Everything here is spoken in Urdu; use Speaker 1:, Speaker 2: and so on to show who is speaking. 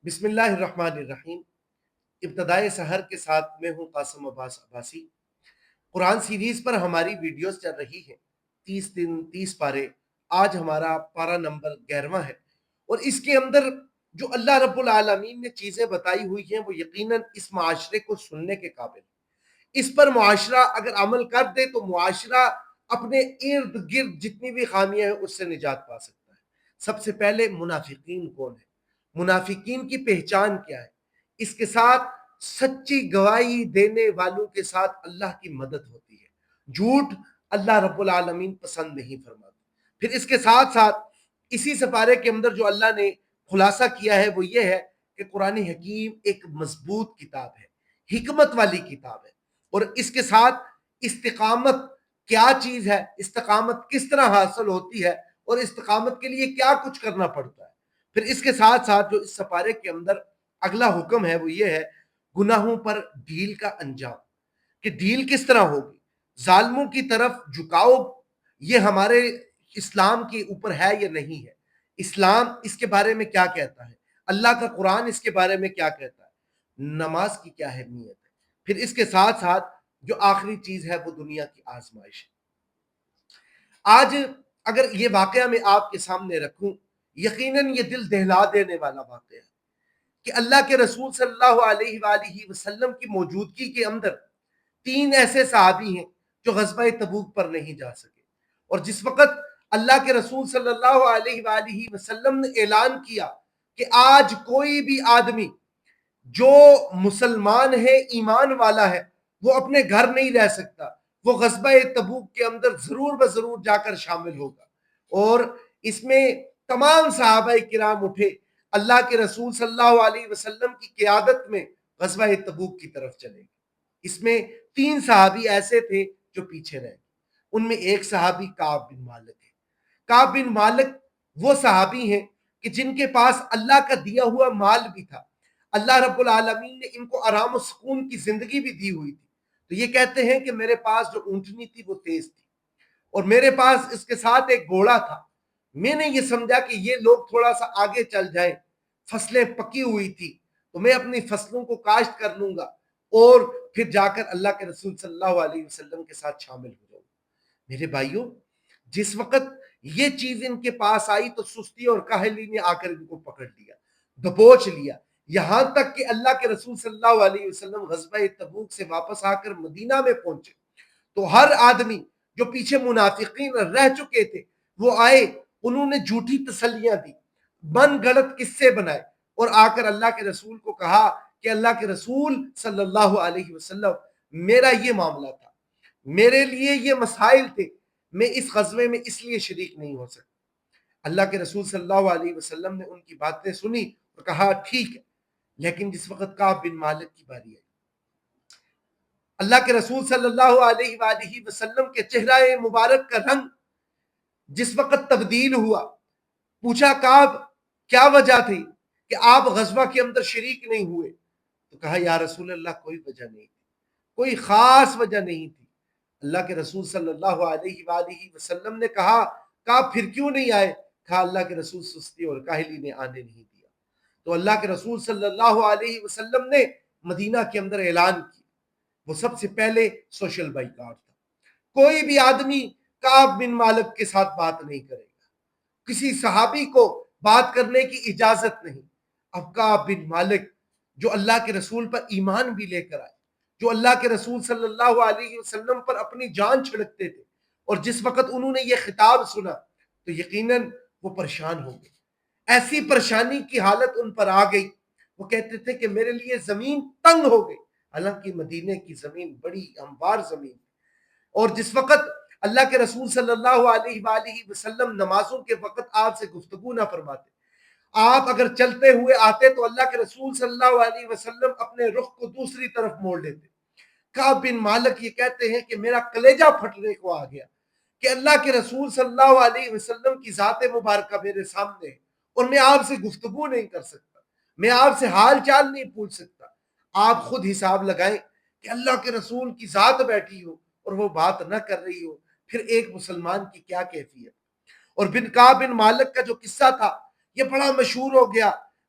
Speaker 1: بسم اللہ الرحمن الرحیم۔ ابتدائے سحر کے ساتھ میں ہوں قاسم عباس عباسی۔ قرآن سیریز پر ہماری ویڈیوز چل رہی ہیں، 30 دن 30 پارے۔ آج ہمارا پارہ نمبر 11واں ہے، اور اس کے اندر جو اللہ رب العالمین نے چیزیں بتائی ہوئی ہیں وہ یقیناً اس معاشرے کو سننے کے قابل ہیں۔ اس پر معاشرہ اگر عمل کر دے تو معاشرہ اپنے ارد گرد جتنی بھی خامیاں ہیں اس سے نجات پا سکتا ہے۔ سب سے پہلے منافقین کون ہیں، منافقین کی پہچان کیا ہے؟ اس کے ساتھ سچی گواہی دینے والوں کے ساتھ اللہ کی مدد ہوتی ہے۔ جھوٹ اللہ رب العالمین پسند نہیں فرماتا۔ پھر اس کے ساتھ ساتھ اسی سپارے کے اندر جو اللہ نے خلاصہ کیا ہے وہ یہ ہے کہ قرآن حکیم ایک مضبوط کتاب ہے، حکمت والی کتاب ہے، اور اس کے ساتھ استقامت کیا چیز ہے، استقامت کس طرح حاصل ہوتی ہے، اور استقامت کے لیے کیا کچھ کرنا پڑتا ہے۔ پھر اس کے ساتھ ساتھ جو اس سپارے کے اندر اگلا حکم ہے وہ یہ ہے گناہوں پر ڈھیل کا انجام، کہ ڈھیل کس طرح ہوگی، ظالموں کی طرف جھکاؤ یہ ہمارے اسلام کے اوپر ہے یا نہیں ہے، اسلام اس کے بارے میں کیا کہتا ہے، اللہ کا قرآن اس کے بارے میں کیا کہتا ہے، نماز کی کیا اہمیت ہے۔ پھر اس کے ساتھ ساتھ جو آخری چیز ہے وہ دنیا کی آزمائش ہے۔ آج اگر یہ واقعہ میں آپ کے سامنے رکھوں، یقیناً یہ دل دہلا دینے والا واقعہ ہے کہ اللہ کے رسول صلی اللہ علیہ وآلہ وسلم کی موجودگی کے اندر 3 ایسے صحابی ہیں جو غزوہ تبوک پر نہیں جا سکے، اور جس وقت اللہ کے رسول صلی اللہ علیہ وآلہ وسلم نے اعلان کیا کہ آج کوئی بھی آدمی جو مسلمان ہے، ایمان والا ہے، وہ اپنے گھر نہیں رہ سکتا، وہ غزوہ تبوک کے اندر ضرور بضرور جا کر شامل ہوگا۔ اور اس میں تمام صحابہ کرام اٹھے، اللہ کے رسول صلی اللہ علیہ وسلم کی قیادت میں غزوہ تبوک کی طرف چلے گئے۔ اس میں 3 صحابی ایسے تھے جو پیچھے رہ گئے، ان میں ایک صحابی کعب بن مالک ہے۔ کعب بن مالک وہ صحابی ہیں کہ جن کے پاس اللہ کا دیا ہوا مال بھی تھا، اللہ رب العالمین نے ان کو آرام و سکون کی زندگی بھی دی ہوئی تھی۔ تو یہ کہتے ہیں کہ میرے پاس جو اونٹنی تھی وہ تیز تھی، اور میرے پاس اس کے ساتھ ایک گھوڑا تھا۔ میں نے یہ سمجھا کہ یہ لوگ تھوڑا سا آگے چل جائیں، فصلیں پکی ہوئی تھی تو میں اپنی فصلوں کو کاشت کر لوں گا اور پھر جا کر اللہ کے رسول صلی اللہ علیہ وسلم کے ساتھ شامل ہو جاؤں گا۔ میرے بھائیوں، جس وقت یہ چیز ان کے پاس آئی تو سستی اور کاہلی نے آ کر ان کو پکڑ لیا، دبوچ لیا، یہاں تک کہ اللہ کے رسول صلی اللہ علیہ وسلم غزوہ تبوک سے واپس آ کر مدینہ میں پہنچے تو ہر آدمی جو پیچھے منافقین رہ چکے تھے وہ آئے، انہوں نے جھوٹی تسلیاں دی، من گڑت قصے بنائے، اور آ کر اللہ کے رسول کو کہا کہ اللہ کے رسول صلی اللہ علیہ وسلم میرا یہ معاملہ تھا، میرے لیے یہ مسائل تھے، میں اس غزوے میں اس لیے شریک نہیں ہو سکتا۔ اللہ کے رسول صلی اللہ علیہ وسلم نے ان کی باتیں سنی اور کہا ٹھیک ہے۔ لیکن جس وقت کعب بن مالک کی باری آئی، اللہ کے رسول صلی اللہ علیہ وآلہ وسلم کے چہرہ مبارک کا رنگ جس وقت تبدیل ہوا، پوچھا کعب کیا وجہ تھی کہ آپ غزوہ کے اندر شریک نہیں ہوئے؟ تو کہا یا رسول اللہ کوئی وجہ نہیں تھی، کوئی خاص وجہ نہیں تھی۔ اللہ کے رسول صلی اللہ علیہ وآلہ وسلم نے کہا کعب پھر کیوں نہیں آئے؟ کہا اللہ کے رسول سستی اور کاہلی نے آنے نہیں دیا۔ تو اللہ کے رسول صلی اللہ علیہ وسلم نے مدینہ کے اندر اعلان کیا، وہ سب سے پہلے سوشل بائیکاٹ تھا۔ کوئی بھی آدمی کعب بن مالک کے ساتھ بات نہیں کرے گا، کسی صحابی کو بات کرنے کی اجازت نہیں۔ اب کعب بن مالک جو اللہ کے رسول پر ایمان بھی لے کر آئے، جو اللہ کے رسول صلی اللہ علیہ وسلم پر اپنی جان چھڑکتے تھے، اور جس وقت انہوں نے یہ خطاب سنا تو یقیناً وہ پریشان ہو گئے۔ ایسی پریشانی کی حالت ان پر آ گئی، وہ کہتے تھے کہ میرے لیے زمین تنگ ہو گئی، حالانکہ مدینے کی زمین بڑی ہموار زمین، اور جس وقت اللہ کے رسول صلی اللہ علیہ وآلہ وسلم نمازوں کے وقت آپ سے گفتگو نہ فرماتے، آپ اگر چلتے ہوئے آتے تو اللہ کے رسول صلی اللہ علیہ وسلم اپنے رخ کو دوسری طرف موڑ لیتے۔ کعب بن مالک یہ کہتے ہیں کہ میرا کلیجہ پھٹنے کو آ گیا کہ اللہ کے رسول صلی اللہ علیہ وسلم کی ذات مبارکہ میرے سامنے ہے اور میں آپ سے گفتگو نہیں کر سکتا، میں آپ سے حال چال نہیں پوچھ سکتا۔ آپ خود حساب لگائیں کہ اللہ کے رسول کی ذات بیٹھی ہو اور وہ بات نہ کر رہی ہو، پھر ایک مسلمان کی کیا کیفیت۔ اور کعب بن مالک کا جو قصہ تھا یہ بڑا مشہور ہو گیا،